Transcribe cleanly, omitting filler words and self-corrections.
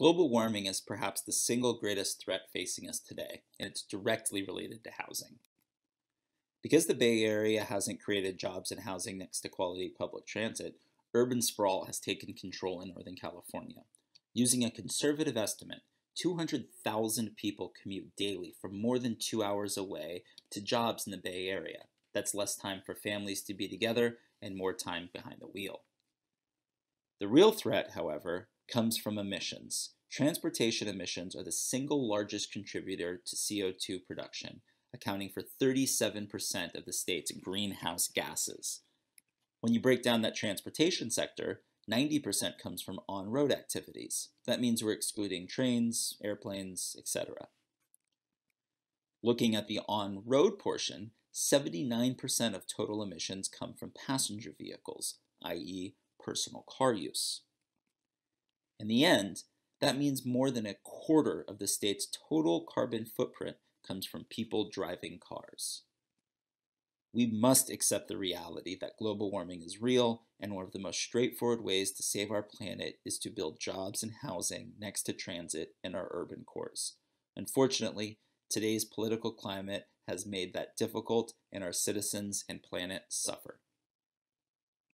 Global warming is perhaps the single greatest threat facing us today, and it's directly related to housing. Because the Bay Area hasn't created jobs and housing next to quality public transit, urban sprawl has taken control in Northern California. Using a conservative estimate, 200,000 people commute daily from more than 2 hours away to jobs in the Bay Area. That's less time for families to be together and more time behind the wheel. The real threat, however, comes from emissions. Transportation emissions are the single largest contributor to CO2 production, accounting for 37% of the state's greenhouse gases. When you break down that transportation sector, 90% comes from on-road activities. That means we're excluding trains, airplanes, etc. Looking at the on-road portion, 79% of total emissions come from passenger vehicles, i.e., personal car use. In the end, that means more than a quarter of the state's total carbon footprint comes from people driving cars. We must accept the reality that global warming is real, and one of the most straightforward ways to save our planet is to build jobs and housing next to transit in our urban cores. Unfortunately, today's political climate has made that difficult, and our citizens and planet suffer.